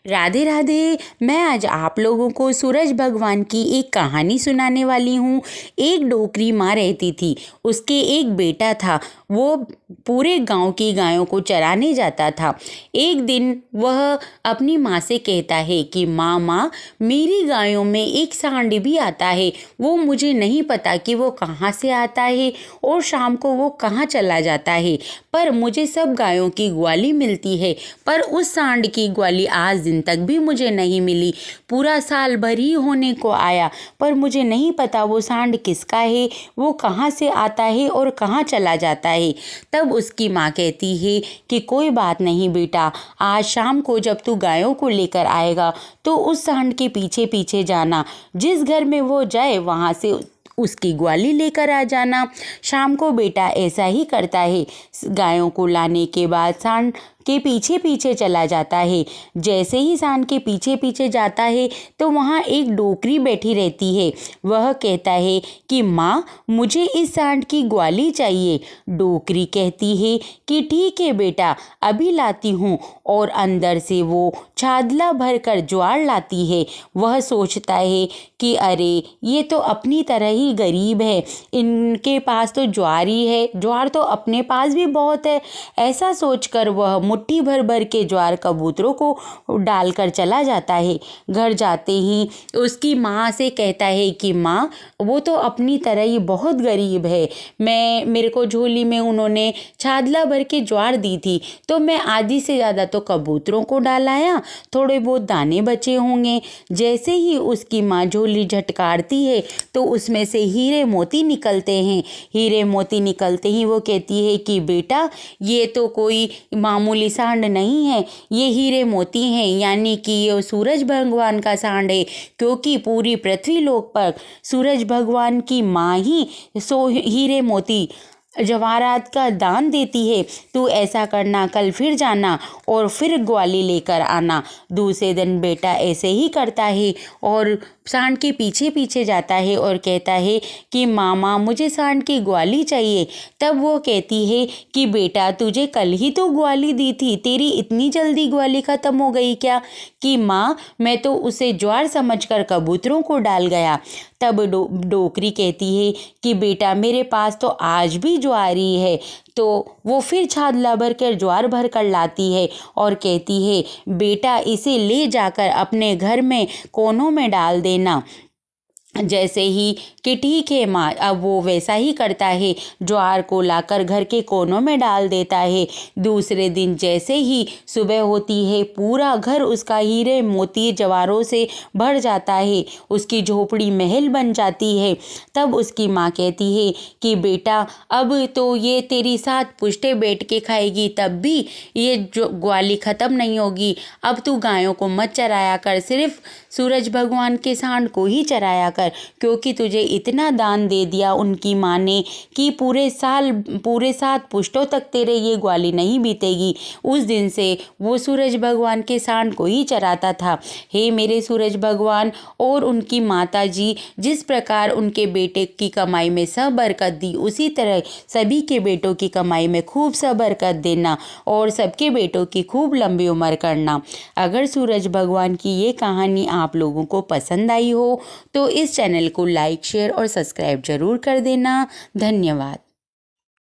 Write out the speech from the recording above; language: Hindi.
राधे राधे। मैं आज आप लोगों को सूरज भगवान की एक कहानी सुनाने वाली हूँ। एक डोकरी माँ रहती थी, उसके एक बेटा था। वो पूरे गांव की गायों को चराने जाता था। एक दिन वह अपनी माँ से कहता है कि माँ माँ, मेरी गायों में एक सांड भी आता है। वो मुझे नहीं पता कि वो कहाँ से आता है और शाम को वो कहाँ चला जाता है, पर मुझे सब गायों की ग्वाली मिलती है, पर उस सांड की ग्वाली आज दिन तक भी मुझे नहीं मिली। पूरा साल भर ही होने को आया, पर मुझे नहीं पता वो सांड किसका है, वो कहाँ से आता है और कहाँ चला जाता है। तब उसकी माँ कहती है कि कोई बात नहीं बेटा, आज शाम को जब तू गायों को लेकर आएगा तो उस सांड के पीछे पीछे जाना। जिस घर में वो जाए वहाँ से उसकी ग्वाली लेकर आ जाना। शाम को बेटा ऐसा ही करता है। गायों को लाने के बाद सांड के पीछे पीछे चला जाता है। जैसे ही सांड के पीछे पीछे जाता है तो वहाँ एक डोकरी बैठी रहती है। वह कहता है कि माँ, मुझे इस सांड की ग्वाली चाहिए। डोकरी कहती है कि ठीक है बेटा, अभी लाती हूँ, और अंदर से वो छादला भर कर ज्वार लाती है। वह सोचता है कि अरे, ये तो अपनी तरह ही गरीब है, इनके पास तो ज्वार ही है, ज्वार तो अपने पास भी बहुत है। ऐसा सोचकर वह मुट्ठी भर भर के ज्वार कबूतरों को डालकर चला जाता है। घर जाते ही उसकी माँ से कहता है कि माँ, वो तो अपनी तरह ही बहुत गरीब है। मेरे को झोली में उन्होंने छादला भर के ज्वार दी थी, तो मैं आधी से ज़्यादा तो कबूतरों को डालाया, थोड़े बहुत दाने बचे होंगे। जैसे ही उसकी माँ झोली झटकारती है तो उसमें से हीरे मोती निकलते हैं। हीरे मोती निकलते ही वो कहती है कि बेटा, ये तो कोई मामूली सांड नहीं है, ये हीरे मोती हैं, यानी कि ये सूरज भगवान का सांड है, क्योंकि पूरी पृथ्वी लोक पर सूरज भगवान की माँ ही हीरे मोती जवाहरात का दान देती है। तू ऐसा करना, कल फिर जाना और फिर ग्वाली लेकर आना। दूसरे दिन बेटा ऐसे ही करता है और सांड के पीछे पीछे जाता है और कहता है कि मामा, मुझे सांड की ग्वाली चाहिए। तब वो कहती है कि बेटा, तुझे कल ही तो ग्वाली दी थी, तेरी इतनी जल्दी ग्वाली खत्म हो गई क्या? कि माँ, मैं तो उसे ज्वार समझकर कबूतरों को डाल गया। तब डोकरी कहती है कि बेटा, मेरे पास तो आज भी ज्वार ही है। तो वो फिर छादला भर कर ज्वार भर कर लाती है और कहती है बेटा, इसे ले जाकर अपने घर में कोनों में डाल देना। जैसे ही कि ठीक है माँ, अब वो वैसा ही करता है, ज्वार को लाकर घर के कोनों में डाल देता है। दूसरे दिन जैसे ही सुबह होती है, पूरा घर उसका हीरे मोती जवारों से भर जाता है, उसकी झोपड़ी महल बन जाती है। तब उसकी माँ कहती है कि बेटा, अब तो ये तेरी 7 पुश्तें बैठ के खाएगी, तब भी ये जो ग्वाली ख़त्म नहीं होगी। अब तू गायों को मत चराया कर, सिर्फ सूरज भगवान के सांड को ही चराया कर, क्योंकि तुझे इतना दान दे दिया उनकी माँ ने कि पूरे 7 पुश्तों तक तेरे ये ग्वाली नहीं बीतेगी। उस दिन से वो सूरज भगवान के सांड को ही चराता था। हे मेरे सूरज भगवान और उनकी माता जी, जिस प्रकार उनके बेटे की कमाई में सब बरकत दी, उसी तरह सभी के बेटों की कमाई में खूब सब बरकत देना और सबके बेटों की खूब लंबी उम्र करना। अगर सूरज भगवान की ये कहानी आप लोगों को पसंद आई हो तो इस चैनल को लाइक, शेयर और सब्सक्राइब जरूर कर देना। धन्यवाद।